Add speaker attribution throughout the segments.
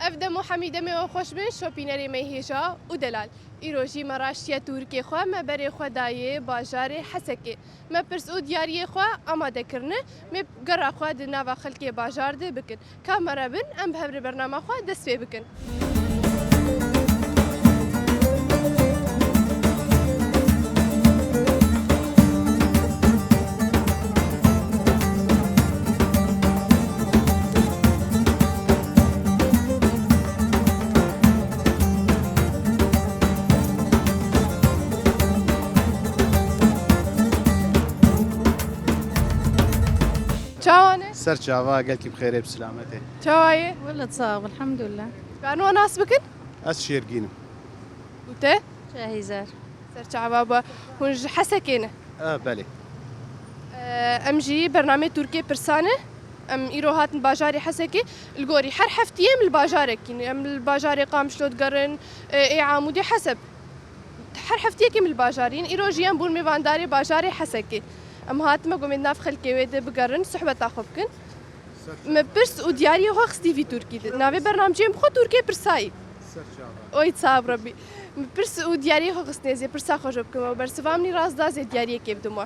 Speaker 1: افدم حميده مي خوش بن شوپینری مهیجا و دلال ایروجی مراشیا ترکی خو ما بری خدای بازار حسکی ما پرس او دیاری خو آماده کرنه می گرا خو د نوا خلکی بازار ده بکن کامرا بن ام به برنامه خو دست بکن شاونه
Speaker 2: سر شاوا قالك بخير بسلامته
Speaker 1: شوايه
Speaker 3: والله تصاوب الحمد لله.
Speaker 1: كانوا ناس بكن
Speaker 2: اس شيرقين
Speaker 1: وته
Speaker 3: شاهيزار
Speaker 1: سر شعبابا هونج حسكينه
Speaker 2: بله
Speaker 1: امجي برنامج تركي برسانه ام ايرو هاتن باجاري حسكي الجوري حر حفتيه من الباجارك يعني ام الباجاري قام شلوت قرن اي عامودي حسب حر حفتيه من الباجارين ايرو جيان بون ميفانداري باجاري حسكي ام هاتما قوم ناف خلكي ويد بقرن صحبه تاخبكن مبرس ودياري هو خستي في تركي نافي برنامجي مخو تركي برساي
Speaker 2: سر شاوا
Speaker 1: اوي تصاب ربي مبرس ودياري هو خستني برسا خوجبكم وبرس فامني راس دازي دياري كيف دمو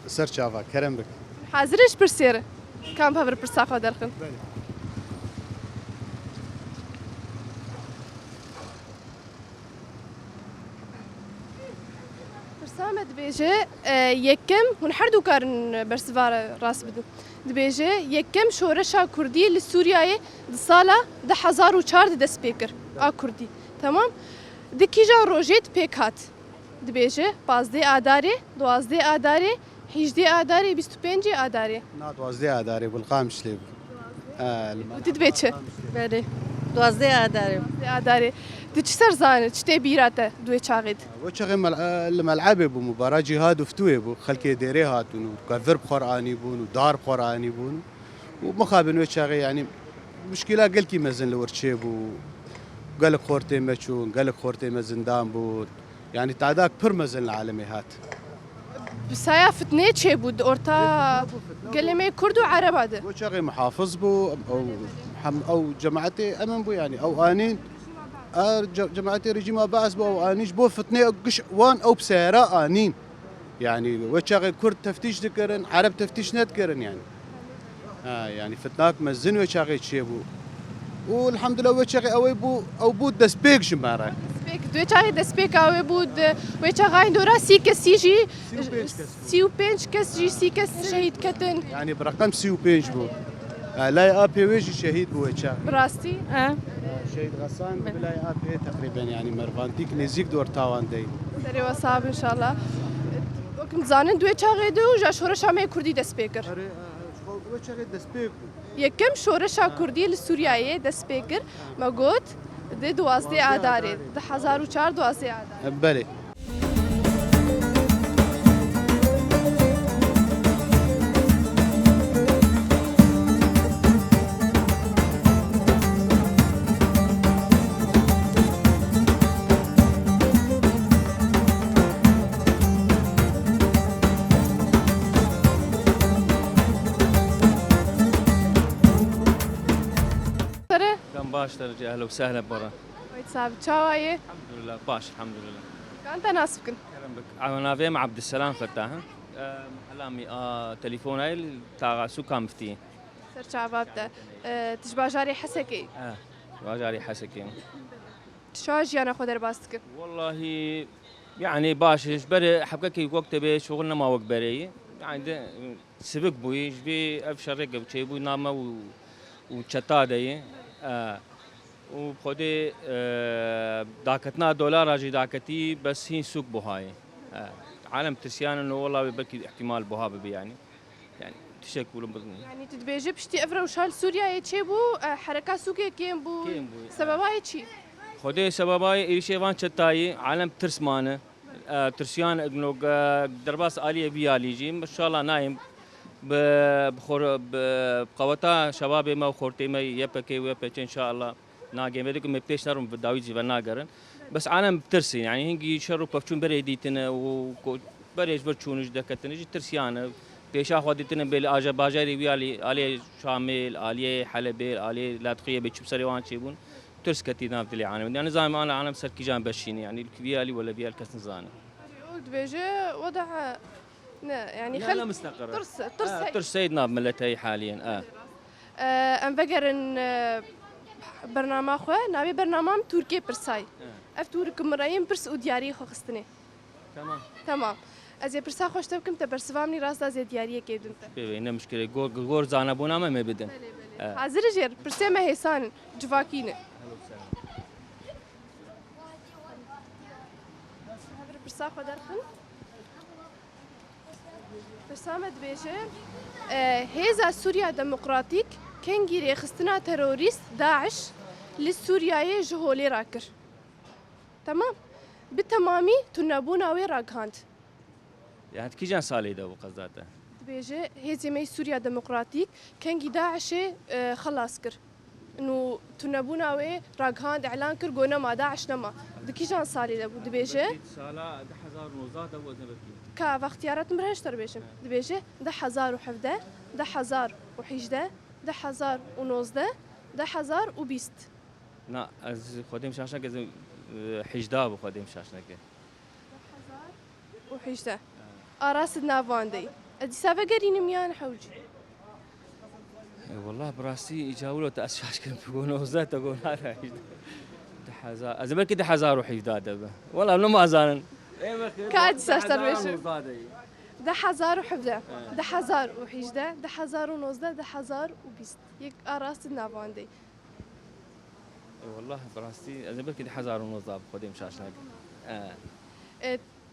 Speaker 2: سر شاوا كرم بك
Speaker 1: حاضرش برسيره كم بفر برسا خو درخن برسامة دبيجي يكم ونحردو كارن برسفار راس بدو دبيجي يكم شورشا كردي لسوريا دسالة ده 1004 دست بيكر كردي تمام دكيجا روجيت بيكات دبيجي 15 آداري 12 آداري 11 آداري 25 آداري
Speaker 2: ناد وازدي اداري بالقامش لي
Speaker 1: وتدبيتش
Speaker 3: بله 12 داریم.
Speaker 1: آداري دتشتر زانه تشتي بيراته دوي شاغد
Speaker 2: وشغل الملعب بو مباراة جهاد وفتوي بو خلكي ديري هاتون وكذر بقراني بون ودار بقراني بون ومخابن وشغل يعني مشكلة قلكي مزن لورتشي بو قالك خورتي ماتشون قالك خورتي مزندان بو يعني تعداك برمزن العالمي هات
Speaker 1: بسايا فتنه چه بود اورتا كلمه كرد وعرب هذا
Speaker 2: وشغل محافظ بو او جماعتي امن بو يعني او انين جماعتي رجيم باس بو او انيش بو فتنه قش وان او بسيارة انين يعني وشغل كرد تفتيش ذكرن عرب تفتيش نذكرن يعني يعني فتناك مزن وشغل شي بو والحمد لله وشغل اوي بو او بو دسبيك جمارك
Speaker 1: سبيك دوي چاي دسبيك او بود وي چاغاي دورا سي كسي جي سيو بنش كس جي سي كس شهيد كتن
Speaker 2: يعني برقم سيو بينج بو لا ابي ويجي شهيد بو وشغل
Speaker 1: براستي
Speaker 2: شهيد غسان بلاي ابي تقريبا يعني مرفانتيك نزيك دور تاوان دي
Speaker 1: سري وصاب ان شاء الله وكم زانن دوي چاغي دو جا شورش هم كردي دسبيكر
Speaker 2: وشغل دسبيك
Speaker 1: يكم شورش كردي لسوريا دسبيكر ما قلت دي 12 آداري ده 1004 12 آداري
Speaker 2: بله
Speaker 1: سري
Speaker 4: كان باش ترجع اهلا وسهلا برا.
Speaker 1: وي تصاب چاوايه
Speaker 4: الحمد لله باش الحمد لله.
Speaker 1: كانت ناسبكن
Speaker 4: كرم بك. انا فيم عبد السلام فتاح. محلامي تليفوني تاع سكان مفتي.
Speaker 1: سر شعباب ده تشبه جاري حسكي
Speaker 4: واجاري حسكي.
Speaker 1: شو جيانا خو درباستك
Speaker 4: والله يعني باش بري حبكي وقت بي شغلنا ما وقت بري يعني سبق بوي جبي افشر رقب شي بوي نامه وشتادي وبخدي داكتنا دولار اجي داكتي بس هي سوق بوهاي عالم تسيان انه والله بلكي احتمال بوها يعني تشكل
Speaker 1: يعني تتبيجي بشتي افرا وشال سوريا يتشيبو حركة سوكي كيم بو سببا يتشي
Speaker 4: خدي سبباي ايشي فان شتاي عالم ترسمانه ترسيان انه درباس اليه بياليجي ان شاء الله نايم بقوتا شباب ما وخورتي ما يبكي ويبكي ان شاء الله ناقي بدكم مبتيش نرم بداوي جيبنا ناقرن بس عالم بترسي يعني هنجي شرو بفتشون بريديتنا وبريج برشونج دكتنج ترسيانه بيشا خودتنا بال اجا باجري ويالي علي شامل علي حلبي علي لا تقيه بتشوف سريوان شيبون ترس كتي نام تلي عالم يعني زعما أنا عالم سر كي جان بشيني يعني الكبيالي ولا بيال كاس نزانه
Speaker 1: يقول بيجي وضع يعني
Speaker 4: لا مستقر
Speaker 1: ترس
Speaker 4: ترس سيدنا بملتها حاليا
Speaker 1: ام بقرن برنامج خو نبي برنامج تركيا برساي اف تورك مرايم برس ودياري خو خستني تمام از برسا خوش تبكم تبرسوامني راس از دياريه كيدنت
Speaker 4: بينا مشكله غور زانا بونا ما بدن
Speaker 1: حاضر جير برسا ما هيسان جواكينه برسا خو درخن برسا مد بيجي هيزا سوريا ديمقراطيك كان جيري خستنا تروريست داعش للسورياية جهولي راكر تمام بالتمامي تنبونا وي راكهانت
Speaker 4: يعني كي جان سالي ده وقصداته
Speaker 1: بيجي هيزي مي سوريا ديمقراطيك كان جي داعش خلاص كر انه تنبونا وي راكهاند اعلان كر قونا ما داعش نما دكي جان سالي ده بيجي
Speaker 4: سالا 1019 ده وزنبكي
Speaker 1: كا اختيارات مرهش تر بيجي بيجي 1017 1011 1019 1020
Speaker 4: نا از خودم شاشنا که حجدا بو خودم شاشنا که
Speaker 1: 1011 اراس نافاندي ادي سافا قريني ميان حوجي
Speaker 4: والله براسي يجاولوا تاساش كان بيقولوا وزات تقول هذا حجدا از بالك 1011 ده والله ما زان
Speaker 1: كاد ساشتر بيش 1011 1011 1019 1020 يك اراس نافاندي
Speaker 4: والله براسي از بالك 1019 خودم شاشنا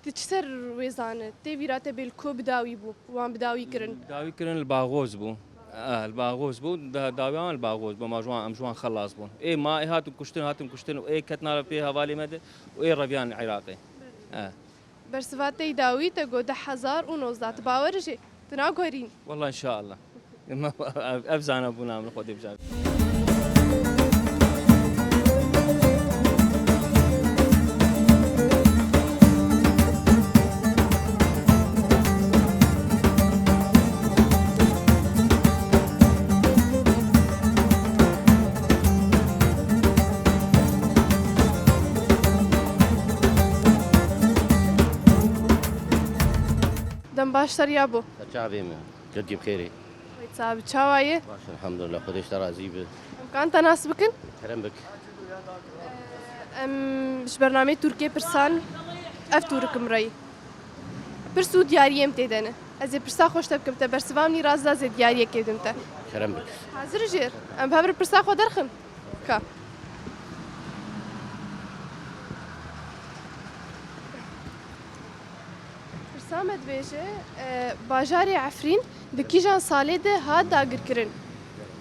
Speaker 1: تشتر ويزان تبيرات بالكوب داوي بو وان بداوي كرن
Speaker 4: الباغوز بو الباغوز بو داويان الباغوز بو ماجوان امجوان خلاص بو اي ما هاتم كشتن واي كتنا فيها بالي مد واي ربيان عراقي
Speaker 1: برسفاتي داوي تقو 1019 باورجي تناغورين
Speaker 4: والله ان شاء الله افزان ابونا من خودي بجاب
Speaker 1: دم باشتر يابو
Speaker 5: شعبي جدي بخيري
Speaker 1: صاحب تشاوايه
Speaker 5: باش الحمد لله خديش ترى زيبه
Speaker 1: كان تناسبكن
Speaker 5: كرم بك
Speaker 1: مش برنامج تركيا برسان افتورك مري برسو دياريه متدنه از برسا خوش تبكم تبرسوامني رازا ز دياريه كيدمت
Speaker 5: كرم بك
Speaker 1: حاضر جير ام بابر برسا خو درخن كا برسامد بيجي باجاري عفرين دكيجان صالي ده هاد داگر كرن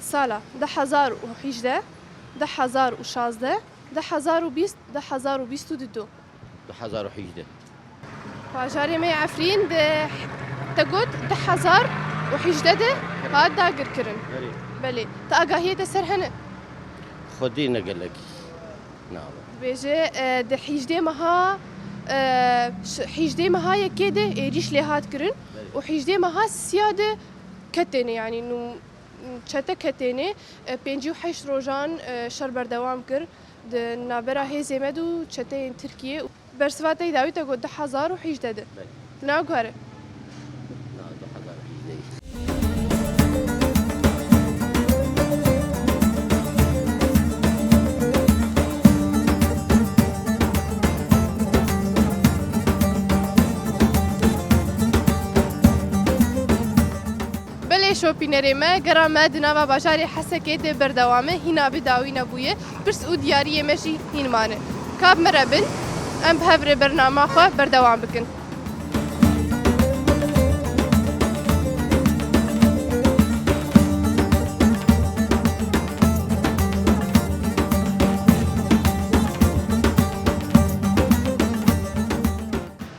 Speaker 1: سالا 1011 1016 1020 1022
Speaker 5: 1011
Speaker 1: باجاري مي عفرين ده تقول 1011 هاد داگر كرن بلي تاقاهيه ده سرهنه
Speaker 5: خدينا قال لك نعم
Speaker 1: بيجي ده حيجدي مها حيجدي مها يكيده ايريش لهات كرن وحيجدي مها سياده كتنه يعني انه چته كتنه 58 روزان شر بردوام كر د نابرا هي زمدو چته تركيا برسواته داوي تقول 1011 تناو غره شوپینری ما گرام دنوا باجاری حسکت بردوامه هینا بداوی نبویه برس او دیاری مشی هینمانه کاب مربن ام بهبر برنامه خو بردوام بکن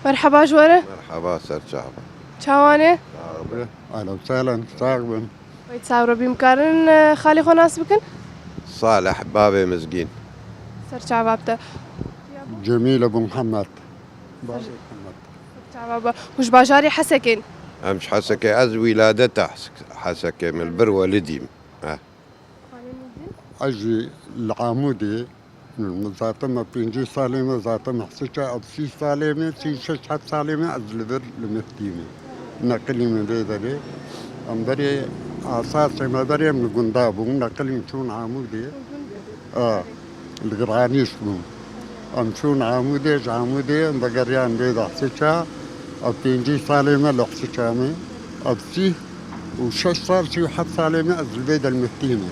Speaker 1: مرحبا جواره
Speaker 6: مرحبا سر شعبا
Speaker 1: چاوانه
Speaker 6: اهلا وسهلا صاحبا
Speaker 1: ويتصاوروا بمكارن خالي خو ناس بكن
Speaker 6: صالح بابي مسكين
Speaker 1: سر شعبابته
Speaker 6: جميل ابو محمد
Speaker 1: شعبابه وش باجاري حسكن
Speaker 6: امش حسكي از ولادته حسكي من البر والديم اجي العامودي زاتم بينجي سالمة زاتم حسيتها أو سي سالمة سي ششحت سالمة أزلبر لمفتيمي نقلي من بيدري أم بري أساس ما بري من قندابو نقلي شون عمودي القرانيش بوم أم شون عمودي أم بقريان بيد حسيتها أو بينجي سالمة لحسيتها مي أو سي وشش صار شي حد سالمة أزلبر المفتيمي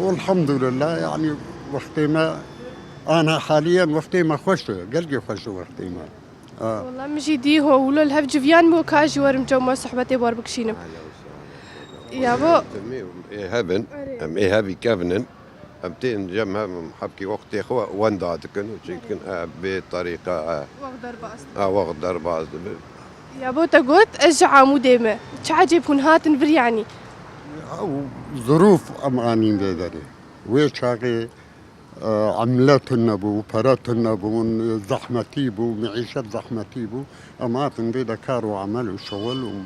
Speaker 6: والحمد لله يعني وقتي ما انا حاليا وقتي ما خوش قلقي خوش وقتي ما
Speaker 1: والله مجيدي هو ولا الهف جفيان مو كاجي ورم جو ما صحبتي بار بكشينم يا بو
Speaker 6: هبن ام هابي كافنن امتين جمع حبكي وقتي خو ونداتكن وشيكن بطريقه وقت درباز
Speaker 1: يا بو تقول اجع موديمه تعجب هون هاتن برياني
Speaker 6: ظروف امانين بيدري ويشاقي عملات النبو فرات النبو زحمتي بو معيشة زحمتي بو أماتن بيدا كارو عمل وشغل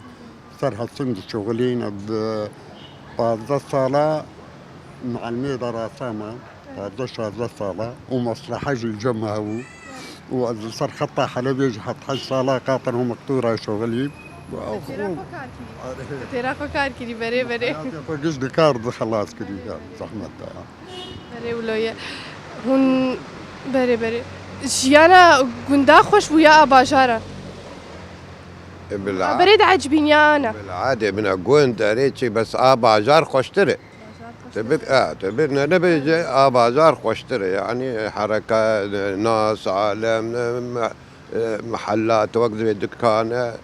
Speaker 6: وصار صند شغلين بعض الصلاة مع الميدا راسامة بعض الصلاة ومصلحة الجمهو وصار خطة حلبي حط حج صلاة قاطر ومقطورة شغلي
Speaker 1: تراكو كار كري بري
Speaker 6: فقش دكار خلاص كري زحمتها
Speaker 1: بري ولا هون بري جيانا قندا خوش ويا باجارة بريد عجبين يا أنا
Speaker 6: بالعادة من أقول داريتشي بس باجار خوشتري تبقى نبي بازار خوشتري يعني حركة ناس عالم محلات وقت دكان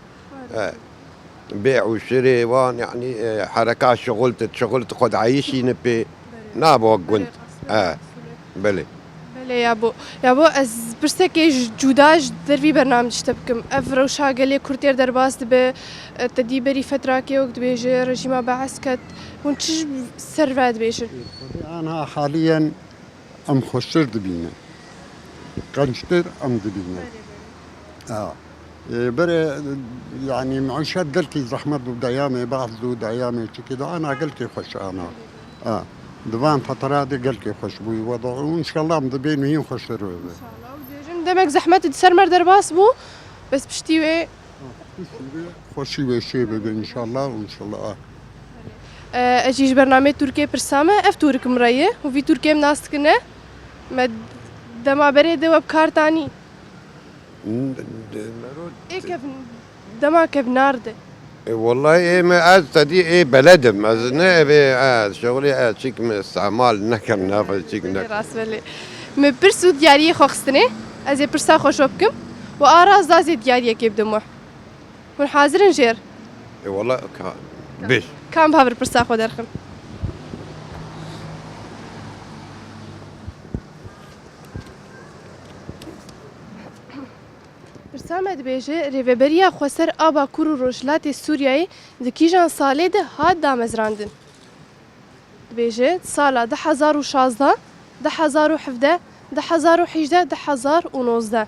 Speaker 6: بيع وشري وان يعني حركات شغلت خد عايشي نبي نابو قنت بلي
Speaker 1: يا بو از برسكي جوداج دربي برنامج تبكم افروشا قال كورتير درباس دب تديبري فتره كي وقت بيجي رجيمه بعسكت ونتش سرفاد بيجي
Speaker 6: انا حاليا ام خسر دبينا قنشتر ام دبينا بري يعني معيشات قلتي زحمة وديامي بعض ديامي كده انا قلتي خوش انا دوام فترات قلتي خوش بوي وضع وان شاء الله مدبين وهي خوش ان شاء الله
Speaker 1: دمك زحمة تسرمر درباس بو بس بشتيوي
Speaker 6: خوشي وشيبه ان شاء الله وان شاء الله
Speaker 1: اجيش برنامج تركيا برسامة اف تورك مريه وفي تركيا مناستكنه ما دما بريده وبكار تاني ايه كيف دما كيف نارده
Speaker 6: والله ايه ما تدي بلدم ازنا شغلي شيك من استعمال نكر نافذ شيك نكر
Speaker 1: راس بلي من برسو دياري خوخستني از برسا خوش بكم واراز دازي دياري كيف دموح هون حاضر نجير
Speaker 6: والله بيش
Speaker 1: كم بهبر برسا خو درخم برسامة دبيجي ريفبريا خوسر آبا كورو روجلات سورياي دكيجان سالي ده هاد دامزراندن دبيجي سالا 2016 2017 2018 2019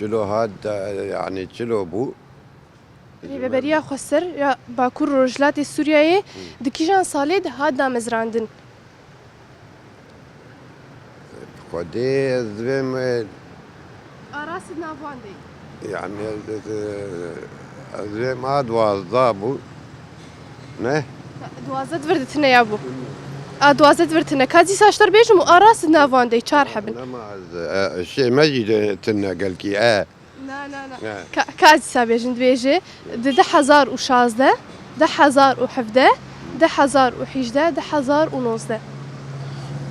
Speaker 6: شلو هاد يعني شلو بو
Speaker 1: ريفبريا خوسر يا باكور روجلات سورياي دكيجان سالي ده هاد دامزراندن
Speaker 6: خدي زبم
Speaker 1: أراس نافواندي
Speaker 6: يعني زي ما دوازدابو نه
Speaker 1: دوازد وردتنا يا ابو دوازد وردتنا كازي ساشتر بيجم وأراس نافواندي چار حبن
Speaker 6: لما الشيء ما يجي تنا قال كي
Speaker 1: لا كازي سابيجن بيجي 2016 2017 2018 2019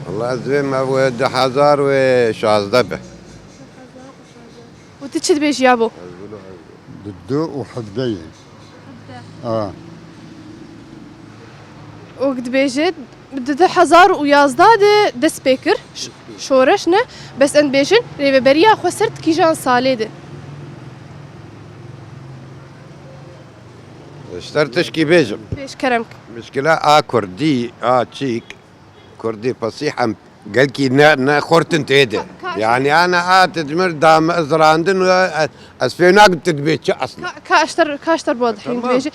Speaker 6: والله زي ما هو 2016 به
Speaker 1: وتتشد بيجي يا ابو
Speaker 6: ضده وحدين
Speaker 1: وقت بيجي بده 2011 ده سبيكر شورشنا بس ان بيجن ريبريا خسرت كيجان صاليده
Speaker 6: اشترتش كي بيجم
Speaker 1: بيش كرمك
Speaker 6: مشكلة كردي تشيك كردي فصيحة قال كي نا خورتن تيدا يعني انا تدمر دام ازراندن اسفيناك تدبيتش اصلا
Speaker 1: كاشتر واضحين بيجي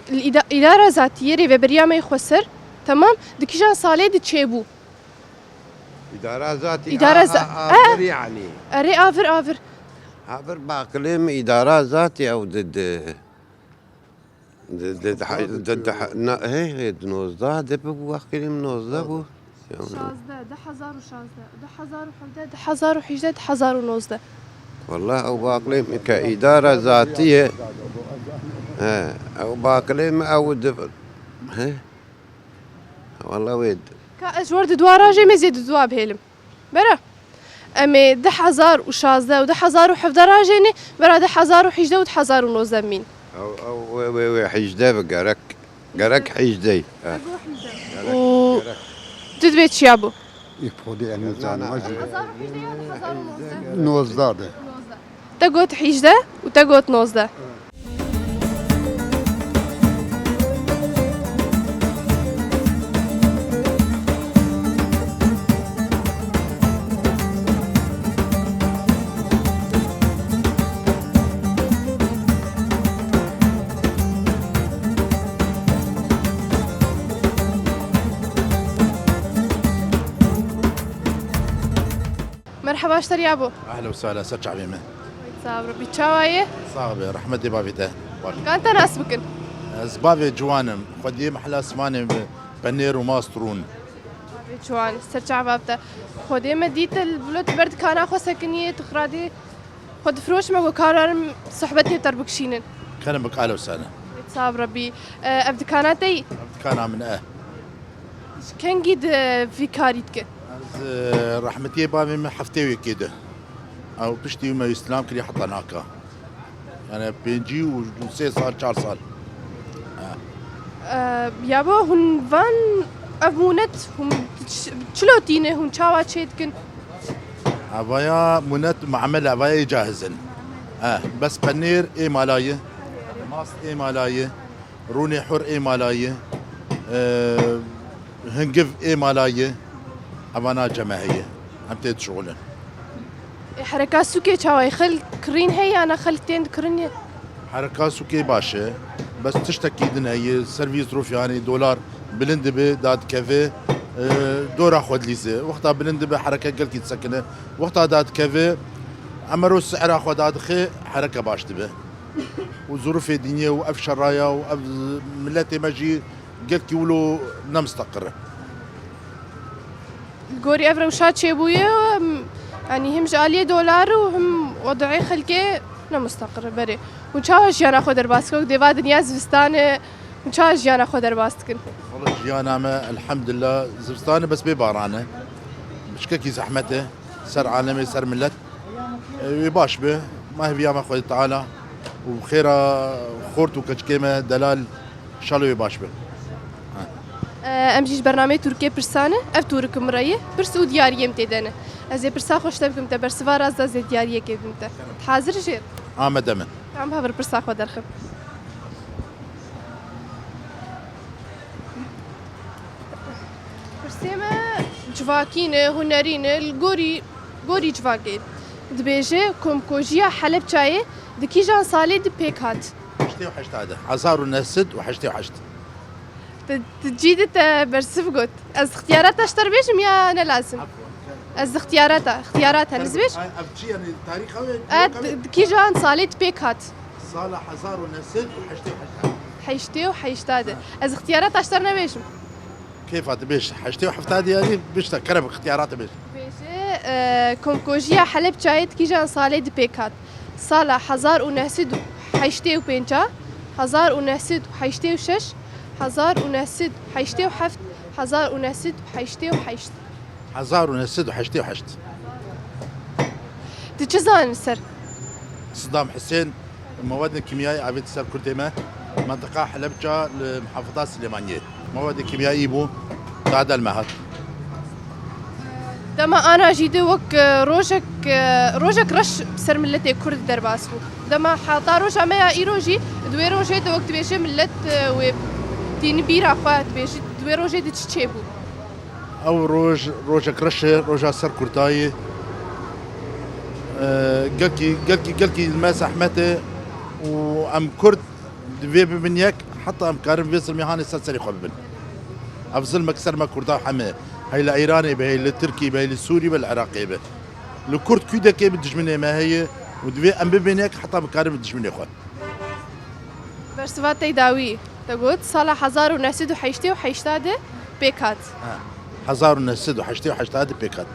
Speaker 1: الإدارة ذاتية ريبريا ما يخسر تمام دكيجان صاليده تشيبو
Speaker 7: إدارة ذاتي يعني
Speaker 1: أري آفر
Speaker 7: عبر باقليم إدارة ذاتي أو ضد هي نوزده دبوا أقليم نوزده بو
Speaker 1: شازده 10,000 10,000 10,000
Speaker 7: والله أو باقليم كإدارة ذاتية أو باقليم أو دب والله ويد
Speaker 1: كأجور دواراجي مزيد دواب هيلم برا أمي 10,016 و 10,017 راجيني برا 10,018 و 10,019 مين
Speaker 7: أو حجدة بقرك حجدة
Speaker 1: و تدبيت شيابو
Speaker 6: يفودي أن يزال نوزداده
Speaker 1: تقوت حجدة و تقوت نوزده مرحبا اشتري يا ابو
Speaker 8: اهلا وسهلا سرجع بيمه
Speaker 1: صابر بيتشاوية
Speaker 8: صاحبي رحمة دي بابيته
Speaker 1: كانت ناس بكن
Speaker 8: زبابي جوانم خدي محلا اسماني بنير وماسترون
Speaker 1: بيتشوان سرجع بابتا خودي مديت البلوت برد كان اخو سكنية تخرادي خود فروش ما كارم صحبتي تربكشينن
Speaker 8: كان بك اهلا وسهلا
Speaker 1: صابر ربي ابد كانتي
Speaker 8: كان من
Speaker 1: كان جيد في كاريتك
Speaker 8: رحمتي بابي من حفتي كده او بشتي ما يسلام كلي حطناك يعني بينجي وسي صار 4 صار
Speaker 1: يابا هن فان افمونت هم تشلوتينه هن شاوا تشيتكن
Speaker 8: ابايا منت معمل ابايا جاهزن بس بنير اي مالايه ماس اي مالايه روني حر اي مالايه هنقف اي مالايه ابانا جماهيه عم تيد شغلن
Speaker 1: حركات سوكي شاوا خل كرين هي انا خلتين كرين
Speaker 8: حركات سوكي باشا بس تشتكي دن هي سيرفيس روفياني دولار بلند بي داد كافي دورا خود ليزي وقتها بلند بي حركه قلت تسكنه وقتها داد كافي امرو السعر اخو داد خي حركه باش تبه وظروف الدنيا واف شرايا واف ملاتي ماجي قلت يولو نمستقر
Speaker 1: الجوري افرا وشات شيبويه يعني هم جاليه دولار وهم وضعي خلقي نمستقر بري وشاوش جانا خو درباسكو ديفا دنيا زفستانه وشاوش جانا خو درباسكن
Speaker 8: والله جيانا ما الحمد لله زفستانه بس ببارانه مش كيكي زحمته سر عالمي سر ملت باش به ما هي بيام اخوي تعالى وبخيره خورت وكشكيمه دلال ان شاء الله باش به
Speaker 1: امجيش برنامج تركيا برسانه اف تورك مريه برس ودياريه متدنه از برسا خوش تبكم تبرس فراز از دياريه كدمت حاضر جير
Speaker 8: مدام
Speaker 1: عم بهبر برسا خو درخم برسيمه جواكينه هنرينه الجوري جواكين دبيجه كومكوجيا حلب چاي دكي جان سالي د بيكات
Speaker 8: حشتي وحشت هذا عزار ونسد وحشتي وحشت
Speaker 1: تجيد برسف قلت از اختيارات اشتر بيجم يا انا لازم از اختياراتها نزبيش
Speaker 8: ابتشي يعني تاريخ
Speaker 1: كي جان صاليت بيكات
Speaker 8: صالح عزار ونسد وحشتي وحشت
Speaker 1: حيشتي وحيشتاده از اختيارات اشترنا بيجم
Speaker 8: كيف هذا بيش حشتي وحفت هذه يعني بيش كرم اختيارات بيش
Speaker 1: بيجي كومكوجيا حلب چايت كي جان صاليت بيكات صالح 1900 حيشتي وبينجا 1900 حيشتي وشش 1900 حيشتي وحفت 1900 حيشتي وحيشت
Speaker 8: 1900 وحشتي وحشت
Speaker 1: تجزان السر
Speaker 8: صدام حسين مواد كيميائي عبيد سر كرتيمة منطقة حلبجة لمحافظات سليمانية مواد كيميائي بو بعد المهد
Speaker 1: دما انا جيدي وك روجك رش بسر ملتي كرد درباسو دما حاطا روجا ما ايروجي دوي روجي دو وقت بيجي ملت و تين بيرا خوات بيجي دوي روجي دي تشيبو
Speaker 8: او روجك رش روجا سر كرتاي قلكي الماس احمته وام كرد دوي بمنيك حتى ام كارم فيصل ميهاني سلسلي خبل افضل مكسر ما كردا حماه هي لايراني به هي للتركي به للسوري بالعراقي به الكرد كيدا كي بدجمنه ما هي ودبي ام ببينك حتى بكارم بدجمنه خو
Speaker 1: برسوات تيداوي تقول صالة حزار ونسد وحيشتي وحيشتاده بيكات
Speaker 8: 1900 وحشتاد بيكات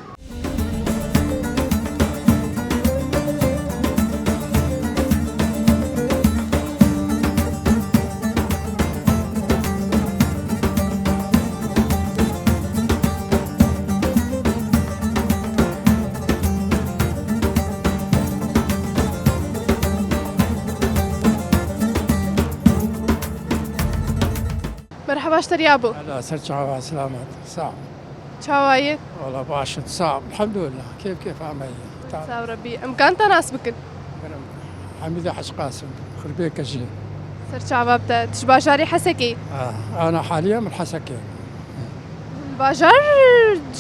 Speaker 1: مرحبا اشتري ابو
Speaker 9: لا سرچاوا سلامت صعب
Speaker 1: شاوايه
Speaker 9: والله باشا صعب الحمد لله كيف عمي تعال
Speaker 1: ساو ربي امكان تناسبك
Speaker 9: حميدة حج قاسم خربيك جي
Speaker 1: سر شعبابتا تشباجاري حسكي
Speaker 9: انا حاليا من حسكين
Speaker 1: الباجار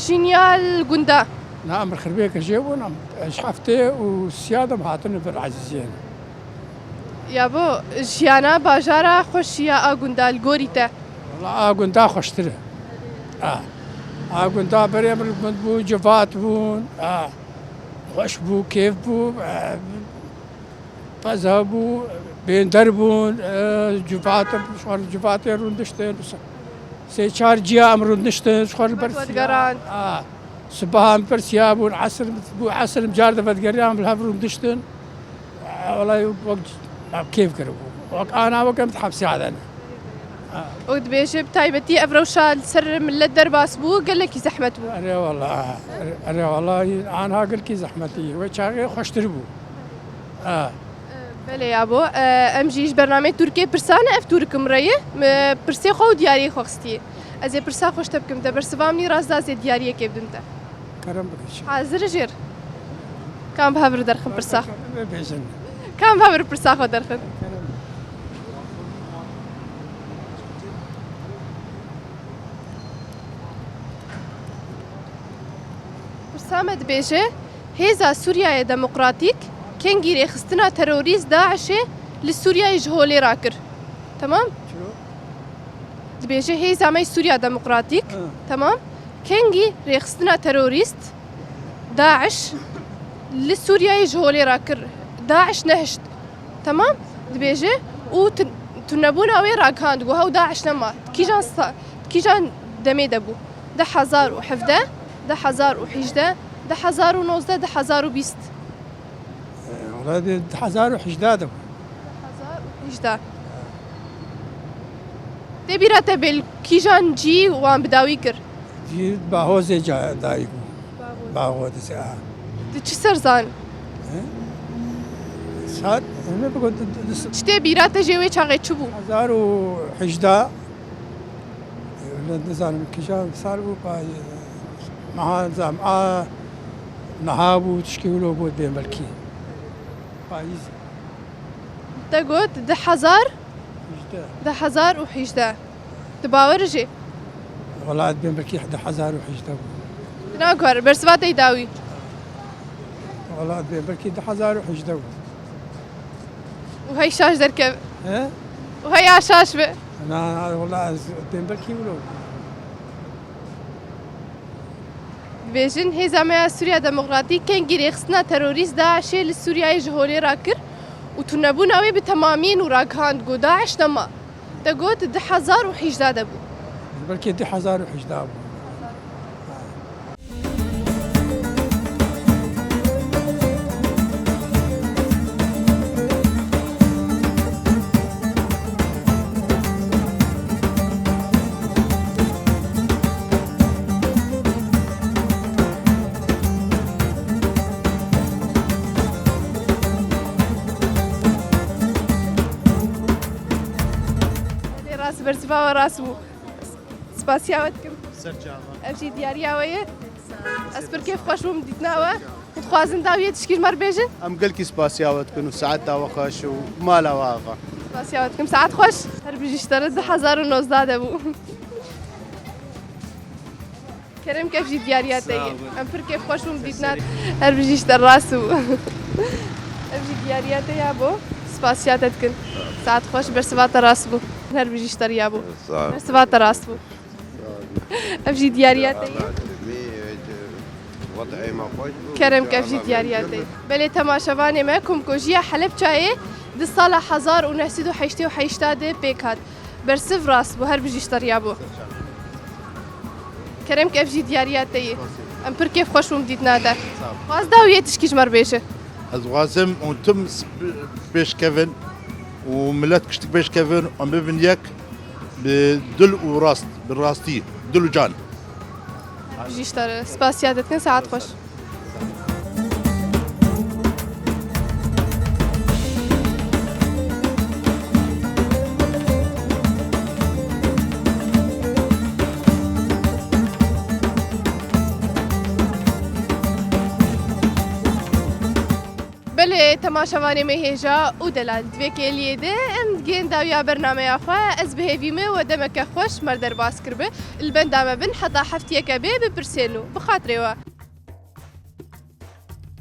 Speaker 1: جينيال قندا
Speaker 9: نعم خربيك جي ونعم شحفتي والسياده مهاتن في العزيزين
Speaker 1: يابو جيانا باجارا خوشيا قندا الغوريتا
Speaker 9: والله قندا خوشتره قندا بريم القند بو جفات بون خوش بو كيف بو فذهبوا بين دربون جفات شغل جفات روندشتين سيشار جيا روندشتين شغل
Speaker 1: ودقران
Speaker 9: سبهام برسيابون عصر مجارده ودقران بالهاف روندشتين والله وقت كيف كربوا انا وقت متحبسي على انا
Speaker 1: ودبيجي بتايبتي افروشا سر من الدرباس بو قال لك زحمه بو
Speaker 9: أنا والله انا قلت لك زحمتي وشاغي خوش تربو
Speaker 1: بله يابو ام جيش برنامج تركي برسانه اف تركم ريه برسي خو دياري خوستي از برسا خوش تبكم ده برسوامني رازداز دياري كبدنت
Speaker 9: كرم بكش
Speaker 1: حاضر جير كان بهبر درخم برسا
Speaker 9: بيزن
Speaker 1: كان بهبر برسا خو درخم برسامه دبيجه هيزا سوريا ديمقراطيك كان جيري خستنا تروريست داعش لسوريا يجهولي راكر تمام دبيجي هي زعما سوريا ديمقراطيك تمام كان جيري خستنا تروريست داعش لسوريا يجهولي راكر داعش نهشت تمام دبيجي و تنبونا وين راكان وهو داعش لما كيجان دمي دبو 10,017 10,018 10,019 10,020
Speaker 9: هذه 1018
Speaker 1: 10,018 تبيرا تبل كيجان جي وان بداوي كر
Speaker 9: جي باهوزي جا دايكو باهوزي
Speaker 1: تشي سرزان
Speaker 9: سات انا بقول
Speaker 1: تشتي بيرا تجيوي چاغي چبو
Speaker 9: 1018 نزان كيجان صاروا باي مع زعم نهابو تشكيلو بود بملكي بايز
Speaker 1: تقول 10,018 تباورجي
Speaker 9: والله بملكي 1018
Speaker 1: ناكور برسوات يداوي
Speaker 9: والله بملكي 1018
Speaker 1: وهي شاش دركب
Speaker 9: ها
Speaker 1: وهي عشاش بقى
Speaker 9: انا والله بملكي ولو
Speaker 1: بيجن هي زعما سوريا ديمقراطيك كان جيري خصنا تروريست داعش لسوريا يجهولي راكر وتنبونا وي بتمامين وراكان جو داعش نما تقول 10,018 دبو
Speaker 9: بلكي 1018
Speaker 1: راس برسبا وراسبو سپاسیاوتکم
Speaker 2: سرچاوا
Speaker 1: امشي دیاریاویه اسپر كيف خوش بوم ديتناوا خوازن داویه تشکیل مر بیجن
Speaker 2: ام قال كي سباسياوتكن وساعات داوا خاش ومالا واغا
Speaker 1: سپاسیاوتکم ساعت خوش هر بجیشتر 10,019 دبو كريم كيف جي ديارياتي امبر كيف خوش بوم ديتنا هر بجیشتر راسو امشي ديارياتي يابو سپاسیاتتکن ساعت خوش برسبات راسبو هر بجیشتر يابو برسبات راسبو امشي ديارياتي
Speaker 7: وضعي ما خوش
Speaker 1: کرم کفجی دیاریاتی بله تماشاوانی ما کمکوژیا حلب چایه دی سال 1988 پیکات برسف راست بو هر بجیشتریا بو کرم کفجی دیاریاتی ام پر کیف خوشم دید نادر واز داویتش کیش مر بیشه
Speaker 8: از غازم انتم بيش كيفن وملات كشتك بيش كيفن ام ببن يك بدل وراست بالراستي دل وجان
Speaker 1: بجیشتر سپاسیاتت کن ساعت خوش بله تماشاوانی مهیجا و دلال دوی کلیه ده ام گین داویا برنامه آخوا از بهیویمه و دمک خوش مردر باس کربه البن دامه بن حتا هفته که به بپرسینو بخاطره و